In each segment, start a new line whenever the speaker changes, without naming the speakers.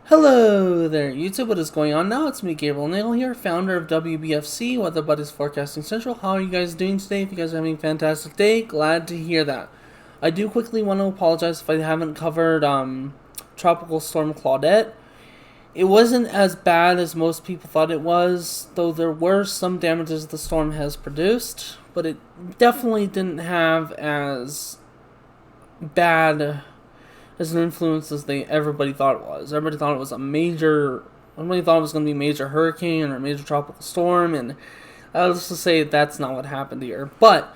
Hello there, YouTube. What is going on now? It's me, Gabriel Nagle here, founder of WBFC, Weather Buddies Forecasting Central. How are you guys doing today? If you guys are having a fantastic day, glad to hear that. I do quickly want to apologize if I haven't covered Tropical Storm Claudette. It wasn't as bad as most people thought it was, though there were some damages the storm has produced, but it definitely didn't have as bad as an influence as everybody thought it was. Everybody thought it was everybody thought it was going to be a major hurricane or a major tropical storm, and let's just say that's not what happened here. But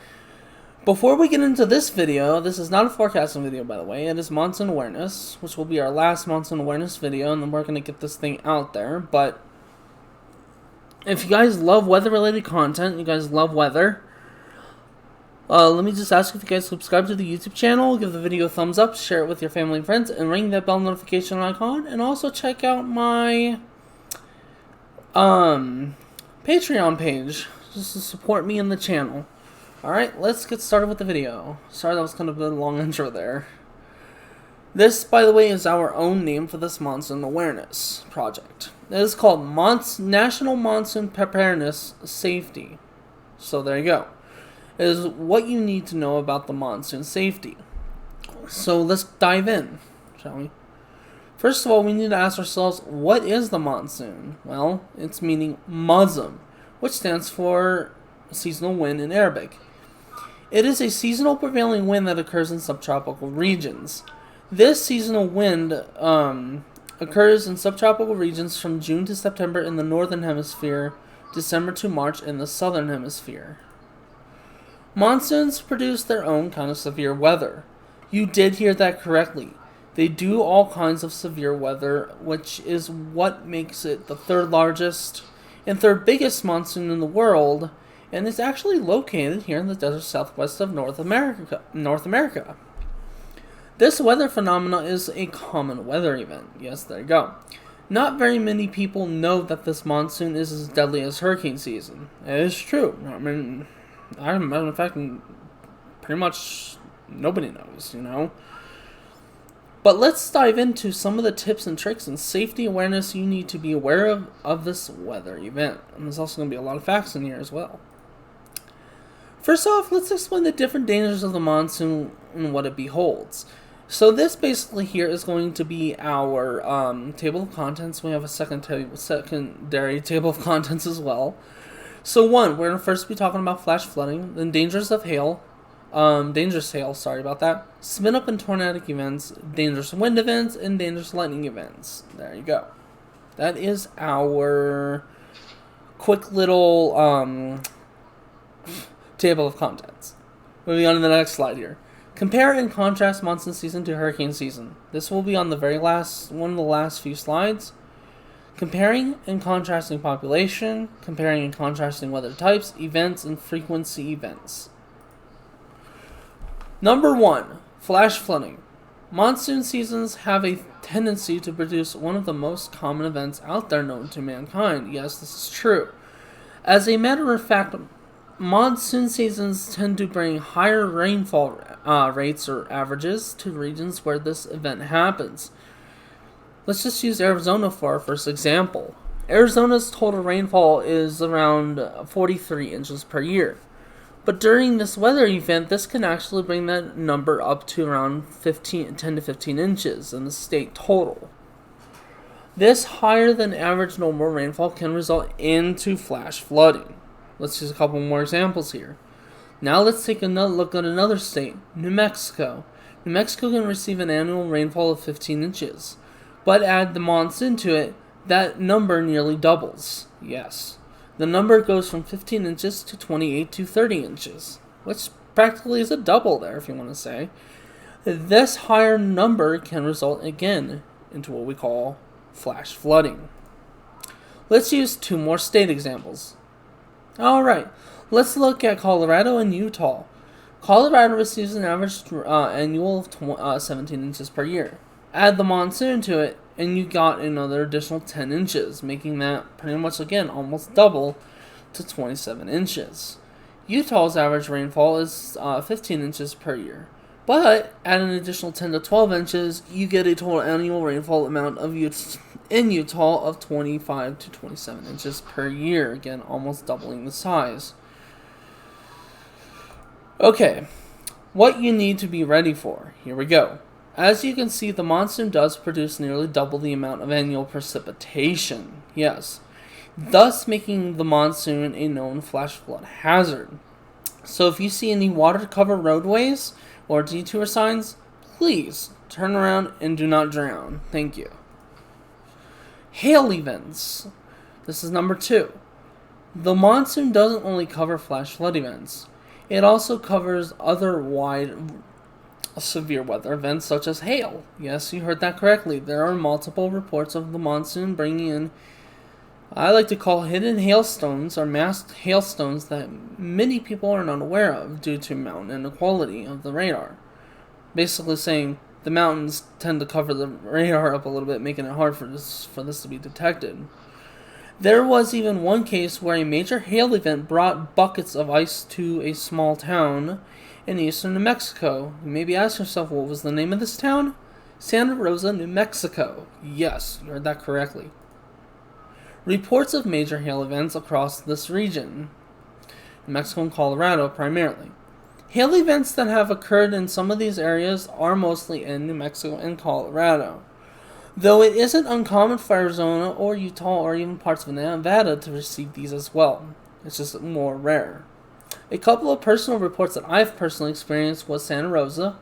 before we get into this video, this is not a forecasting video, by the way. It is monsoon awareness, which will be our last monsoon awareness video, and then we're going to get this thing out there. But if you guys love weather-related content, you guys love weather, let me just ask if you guys subscribe to the YouTube channel, give the video a thumbs up, share it with your family and friends, and ring that bell notification icon. And also check out my Patreon page just to support me in the channel. Alright, let's get started with the video. Sorry, that was kind of a long intro there. This, by the way, is our own name for this monsoon awareness project. It is called National Monsoon Preparedness Safety. So there you go. Is what you need to know about the monsoon safety. So let's dive in, shall we? First of all, we need to ask ourselves, what is the monsoon? Well, it's meaning Monsoon, which stands for seasonal wind in Arabic. It is a seasonal prevailing wind that occurs in subtropical regions. This seasonal wind occurs in subtropical regions from June to September in the northern hemisphere, December to March in the southern hemisphere. Monsoons produce their own kind of severe weather. You did hear that correctly. They do all kinds of severe weather, which is what makes it the third largest and third biggest monsoon in the world, and it's actually located here in the desert southwest of North America. This weather phenomenon is a common weather event. Yes, there you go. Not very many people know that this monsoon is as deadly as hurricane season. It is true. Matter of fact, pretty much nobody knows, you know. But let's dive into some of the tips and tricks and safety awareness you need to be aware of this weather event. And there's also going to be a lot of facts in here as well. First off, let's explain the different dangers of the monsoon and what it beholds. So this basically here is going to be our table of contents. We have a secondary table of contents as well. So we're going to first be talking about flash flooding, then dangerous hail, sorry about that, spin up and tornadic events, dangerous wind events, and dangerous lightning events. There you go. That is our quick little table of contents. Moving on to the next slide here. Compare and contrast monsoon season to hurricane season. This will be on the one of the last few slides. Comparing and contrasting population, comparing and contrasting weather types, events, and frequency events. Number 1, flash flooding. Monsoon seasons have a tendency to produce one of the most common events out there known to mankind. Yes, this is true. As a matter of fact, monsoon seasons tend to bring higher rainfall rates or averages to regions where this event happens. Let's just use Arizona for our first example. Arizona's total rainfall is around 43 inches per year. But during this weather event, this can actually bring that number up to around 10 to 15 inches in the state total. This higher than average normal rainfall can result into flash flooding. Let's use a couple more examples here. Now let's take another look at another state, New Mexico. New Mexico can receive an annual rainfall of 15 inches. But add the monsoon to it, that number nearly doubles. Yes. The number goes from 15 inches to 28 to 30 inches, which practically is a double there, if you want to say. This higher number can result again into what we call flash flooding. Let's use 2 more state examples. Alright, let's look at Colorado and Utah. Colorado receives an average annual of 17 inches per year. Add the monsoon to it, and you got another additional 10 inches, making that pretty much, again, almost double to 27 inches. Utah's average rainfall is 15 inches per year. But add an additional 10 to 12 inches, you get a total annual rainfall amount of in Utah of 25 to 27 inches per year, again almost doubling the size. Okay, what you need to be ready for. Here we go. As you can see, the monsoon does produce nearly double the amount of annual precipitation. Yes. Thus making the monsoon a known flash flood hazard. So if you see any water-covered roadways or detour signs, please turn around and do not drown. Thank you. Hail events. This is number 2. The monsoon doesn't only cover flash flood events. It also covers other wide severe weather events such as hail. Yes, you heard that correctly. There are multiple reports of the monsoon bringing in, I like to call hidden hailstones or masked hailstones that many people are not aware of due to mountain inequality of the radar. Basically saying the mountains tend to cover the radar up a little bit, making it hard for this to be detected. There was even one case where a major hail event brought buckets of ice to a small town in eastern New Mexico. You maybe ask yourself, what was the name of this town? Santa Rosa, New Mexico. Yes, you heard that correctly. Reports of major hail events across this region, New Mexico and Colorado primarily. Hail events that have occurred in some of these areas are mostly in New Mexico and Colorado, though it isn't uncommon for Arizona or Utah or even parts of Nevada to receive these as well. It's just more rare. A couple of personal reports that I've personally experienced was Santa Rosa,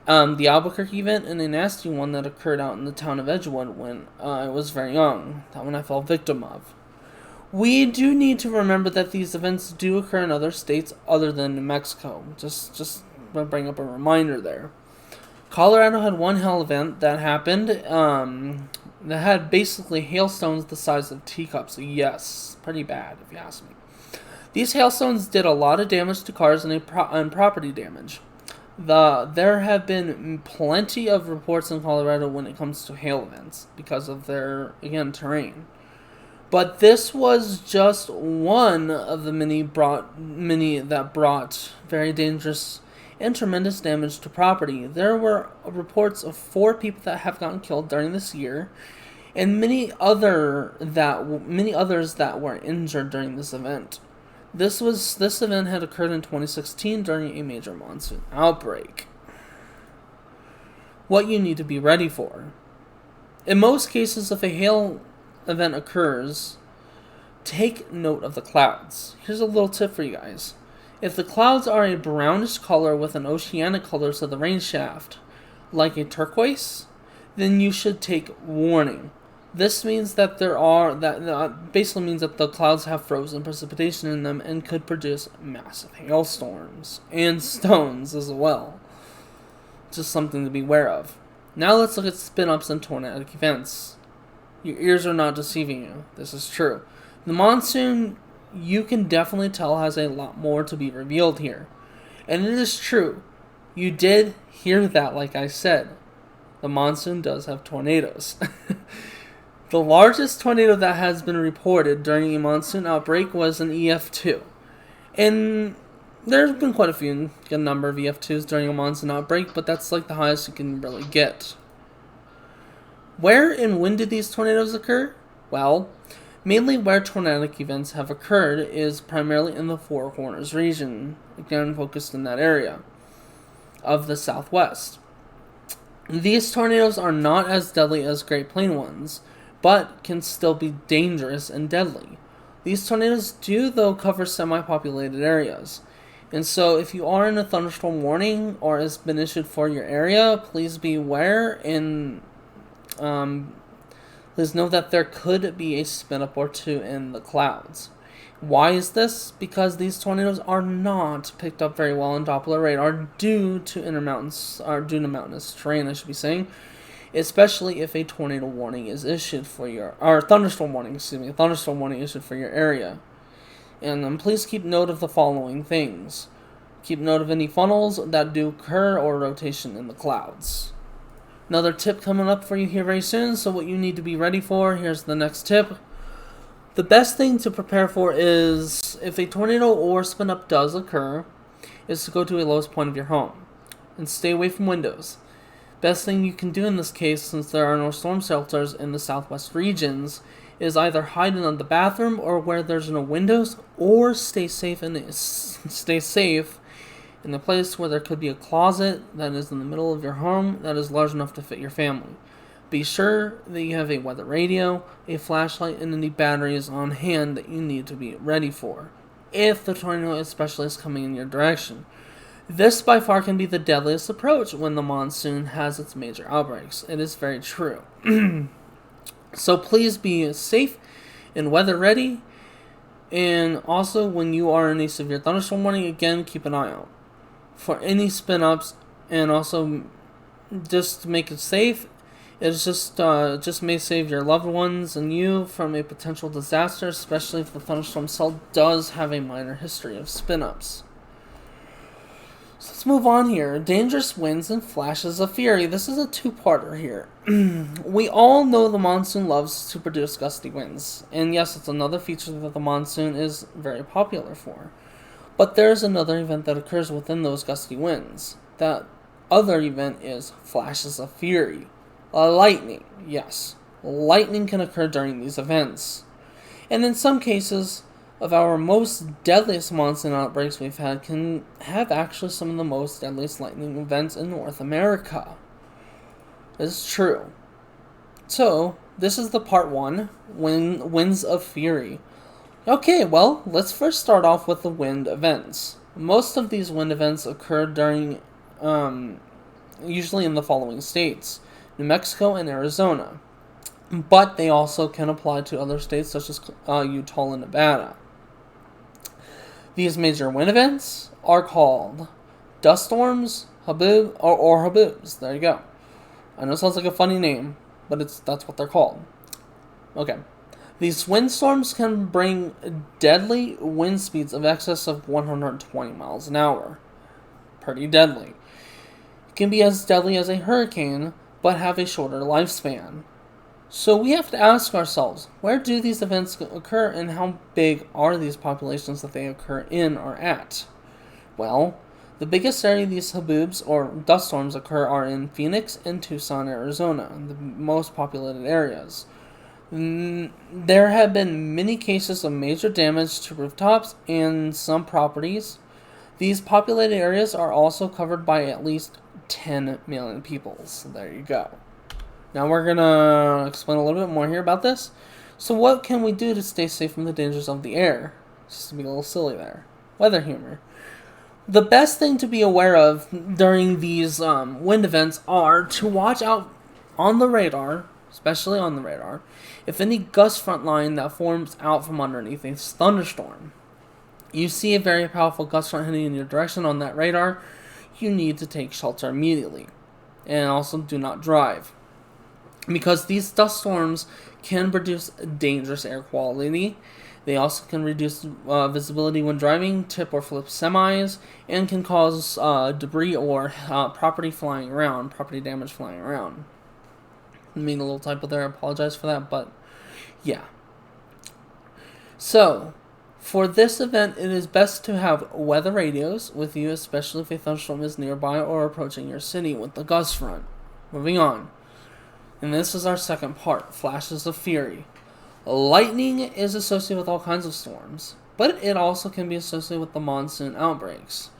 the Albuquerque event, and a nasty one that occurred out in the town of Edgewood when I was very young. That one I fell victim of. We do need to remember that these events do occur in other states other than New Mexico. Just bring up a reminder there. Colorado had one hail event that happened that had basically hailstones the size of teacups. Yes, pretty bad if you ask me. These hailstones did a lot of damage to cars and property damage. There have been plenty of reports in Colorado when it comes to hail events because of their, again, terrain. But this was just one of the many that brought very dangerous and tremendous damage to property. There were reports of 4 people that have gotten killed during this year, and many others that were injured during this event. This event had occurred in 2016 during a major monsoon outbreak. What you need to be ready for. In most cases, if a hail event occurs, take note of the clouds. Here's a little tip for you guys. If the clouds are a brownish color with an oceanic color to the rain shaft, like a turquoise, then you should take warning. This means that basically means that the clouds have frozen precipitation in them and could produce massive hailstorms and stones as well. Just something to be aware of. Now let's look at spin-ups and tornadic events. Your ears are not deceiving you. This is true. The monsoon, you can definitely tell, has a lot more to be revealed here. And it is true. You did hear that, like I said. The monsoon does have tornadoes. The largest tornado that has been reported during a monsoon outbreak was an EF2. And there's been quite a number of EF2s during a monsoon outbreak, but that's like the highest you can really get. Where and when did these tornadoes occur? Well, mainly where tornadic events have occurred is primarily in the Four Corners region, again focused in that area of the Southwest. These tornadoes are not as deadly as Great Plain ones, but can still be dangerous and deadly. These tornadoes do, though, cover semi-populated areas. And so if you are in a thunderstorm warning or has been issued for your area, please be aware and please know that there could be a spin-up or two in the clouds. Why is this? Because these tornadoes are not picked up very well on Doppler radar due to mountainous terrain, I should be saying. Especially if a tornado warning is issued for thunderstorm warning issued for your area. And please keep note of the following things. Keep note of any funnels that do occur or rotation in the clouds. Another tip coming up for you here very soon, so what you need to be ready for, here's the next tip. The best thing to prepare for is, if a tornado or spin-up does occur, is to go to a lowest point of your home and stay away from windows. Best thing you can do in this case, since there are no storm shelters in the southwest regions, is either hide in the bathroom or where there's no windows, or stay safe in a place where there could be a closet that is in the middle of your home that is large enough to fit your family. Be sure that you have a weather radio, a flashlight, and any batteries on hand that you need to be ready for, if the tornado especially is coming in your direction. This by far can be the deadliest approach when the monsoon has its major outbreaks. It is very true. So please be safe and weather ready. And also, when you are in a severe thunderstorm warning, again, keep an eye out for any spin-ups. And also, just to make it safe, it's just may save your loved ones and you from a potential disaster, especially if the thunderstorm cell does have a minor history of spin-ups. So let's move on here. Dangerous winds and flashes of fury. This is a two-parter here. We all know the monsoon loves to produce gusty winds. And yes, it's another feature that the monsoon is very popular for. But there's another event that occurs within those gusty winds. That other event is flashes of fury. Lightning. Yes, lightning can occur during these events. And in some cases of our most deadliest monsoon outbreaks we've had can have actually some of the most deadliest lightning events in North America. This is true. So, this is the part 1, winds of fury. Okay, well, let's first start off with the wind events. Most of these wind events occur during, usually in the following states: New Mexico and Arizona. But they also can apply to other states such as Utah and Nevada. These major wind events are called dust storms, or haboobs. There you go. I know it sounds like a funny name, but that's what they're called. Okay. These windstorms can bring deadly wind speeds of excess of 120 miles an hour. Pretty deadly. It can be as deadly as a hurricane, but have a shorter lifespan. So we have to ask ourselves, where do these events occur and how big are these populations that they occur in or at? Well, the biggest area these haboobs or dust storms occur are in Phoenix and Tucson, Arizona, the most populated areas. There have been many cases of major damage to rooftops and some properties. These populated areas are also covered by at least 10 million people. So there you go. Now we're going to explain a little bit more here about this. So what can we do to stay safe from the dangers of the air? Just to be a little silly there. Weather humor. The best thing to be aware of during these wind events are to watch out on the radar, especially on the radar, if any gust front line that forms out from underneath a thunderstorm. You see a very powerful gust front heading in your direction on that radar, you need to take shelter immediately. And also do not drive, because these dust storms can produce dangerous air quality. They also can reduce visibility when driving, tip or flip semis, and can cause debris or property damage flying around. I mean, a little typo there, I apologize for that, but yeah. So, for this event, it is best to have weather radios with you, especially if a thunderstorm is nearby or approaching your city with the gust front. Moving on. And this is our second part, flashes of fury. Lightning is associated with all kinds of storms, but it also can be associated with the monsoon outbreaks.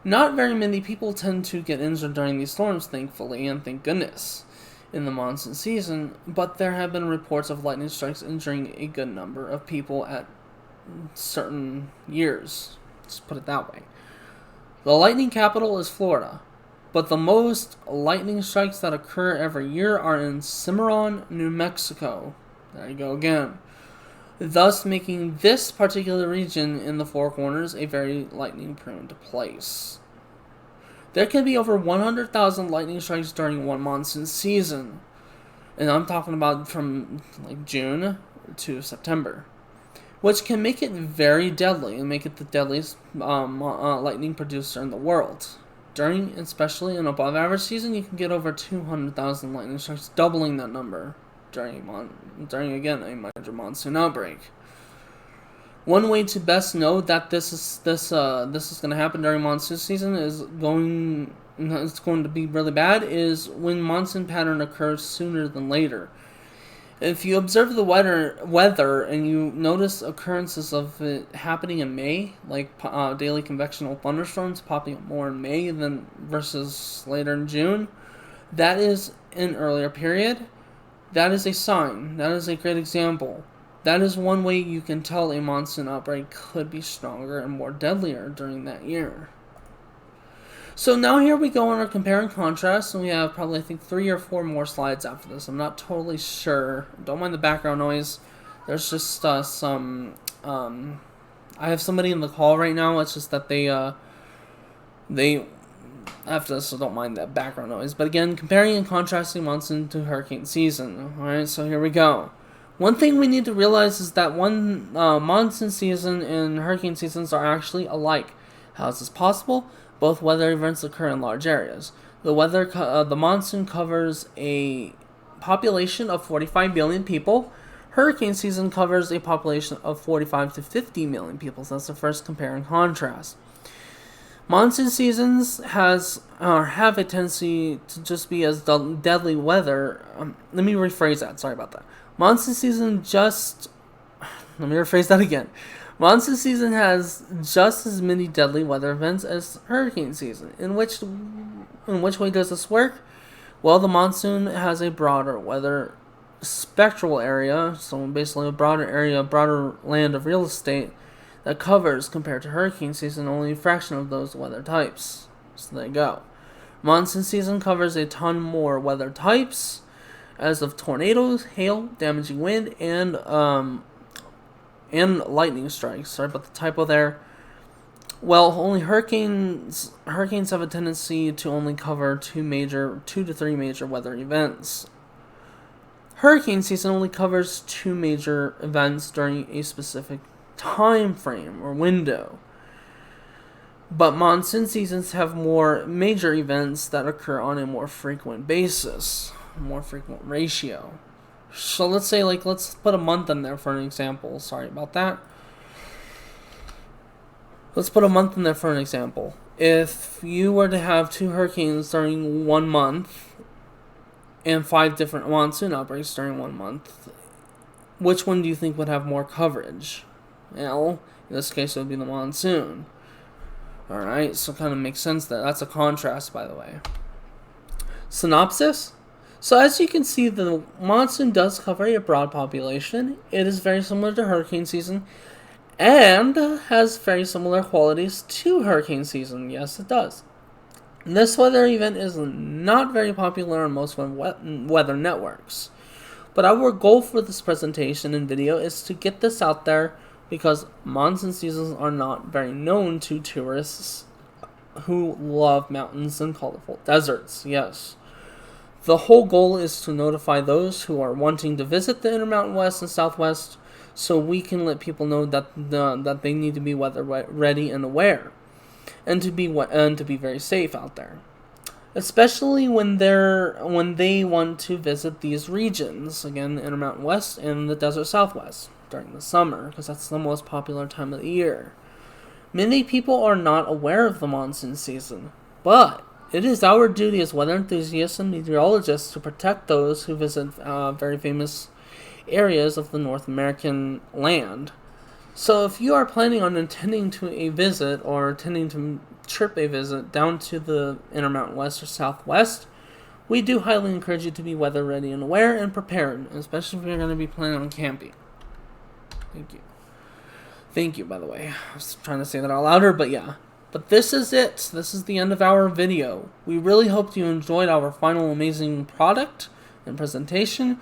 Not very many people tend to get injured during these storms, thankfully, and thank goodness, in the monsoon season, but there have been reports of lightning strikes injuring a good number of people at certain years. Let's put it that way. The lightning capital is Florida, but the most lightning strikes that occur every year are in Cimarron, New Mexico. There you go again. Thus making this particular region in the Four Corners a very lightning-prone place. There can be over 100,000 lightning strikes during one monsoon season. And I'm talking about from like June to September, which can make it very deadly and make it the deadliest lightning producer in the world. During, especially an above average season, you can get over 200,000 lightning strikes, doubling that number during again a major monsoon outbreak. One way to best know that this is going to happen during monsoon season is going it's going to be really bad is when monsoon pattern occurs sooner than later. If you observe the weather and you notice occurrences of it happening in May, like daily convectional thunderstorms popping up more in May than versus later in June, that is an earlier period. That is a sign. That is a great example. That is one way you can tell a monsoon outbreak could be stronger and more deadlier during that year. So now here we go on our compare and contrast, and we have probably, I think, 3 or 4 more slides after this. I'm not totally sure. Don't mind the background noise. There's just some, I have somebody in the call right now. It's just that they after this, so don't mind that background noise. But again, comparing and contrasting monsoon to hurricane season. Alright, so here we go. One thing we need to realize is that monsoon season and hurricane seasons are actually alike. How is this possible? Both weather events occur in large areas. The monsoon covers a population of 45 million people. Hurricane season covers a population of 45 to 50 million people. So that's the first compare and contrast. Monsoon seasons have a tendency to just be as deadly weather. Let me rephrase that. Sorry about that. Monsoon season let me rephrase that again. Monsoon season has just as many deadly weather events as hurricane season. In which way does this work? Well, the monsoon has a broader weather spectral area, so basically a broader land of real estate that covers, compared to hurricane season, only a fraction of those weather types. So there you go. Monsoon season covers a ton more weather types, as of tornadoes, hail, damaging wind, and lightning strikes. Sorry about the typo there. Well, only hurricanes have a tendency to only cover 2 to 3 major weather events. Hurricane season only covers 2 major events during a specific time frame or window. But monsoon seasons have more major events that occur on a more frequent basis, a more frequent ratio. So let's say, let's put a month in there for an example. Sorry about that. Let's put a month in there for an example. If you were to have 2 hurricanes during 1 month and 5 different monsoon outbreaks during 1 month, which one do you think would have more coverage? Well, in this case, it would be the monsoon. Alright, so it kind of makes sense that that's a contrast, by the way. Synopsis. So as you can see, the monsoon does cover a broad population. It is very similar to hurricane season and has very similar qualities to hurricane season. Yes, it does. This weather event is not very popular on most weather networks. But our goal for this presentation and video is to get this out there because monsoon seasons are not very known to tourists who love mountains and colorful deserts. Yes. The whole goal is to notify those who are wanting to visit the Intermountain West and Southwest so we can let people know that they need to be weather ready and aware and to be very safe out there. Especially when they want to visit these regions, again, the Intermountain West and the Desert Southwest during the summer, because that's the most popular time of the year. Many people are not aware of the monsoon season, but it is our duty as weather enthusiasts and meteorologists to protect those who visit very famous areas of the North American land. So if you are planning on intending to a visit or intending to trip a visit down to the Intermountain West or Southwest, we do highly encourage you to be weather ready and aware and prepared, especially if you're going to be planning on camping. Thank you. Thank you, by the way. I was trying to say that out louder, but yeah. But this is it. This is the end of our video. We really hope you enjoyed our final amazing product and presentation.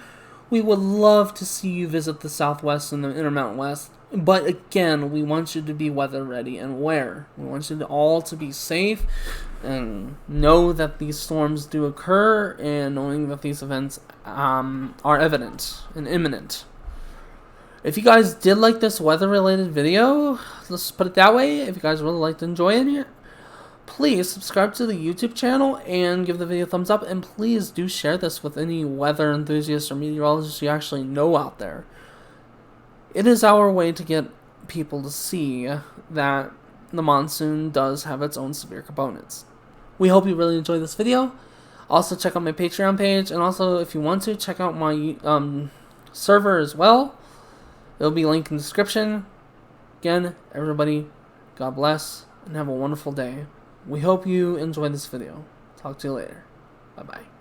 We would love to see you visit the Southwest and the Intermountain West. But again, we want you to be weather ready and aware. We want you all to be safe and know that these storms do occur and knowing that these events are evident and imminent. If you guys did like this weather-related video, let's put it that way, if you guys really liked enjoying it, please subscribe to the YouTube channel and give the video a thumbs up, and please do share this with any weather enthusiasts or meteorologists you actually know out there. It is our way to get people to see that the monsoon does have its own severe components. We hope you really enjoyed this video. Also, check out my Patreon page, and also, if you want to, check out my server as well. It'll be linked in the description. Again, everybody, God bless, and have a wonderful day. We hope you enjoyed this video. Talk to you later. Bye-bye.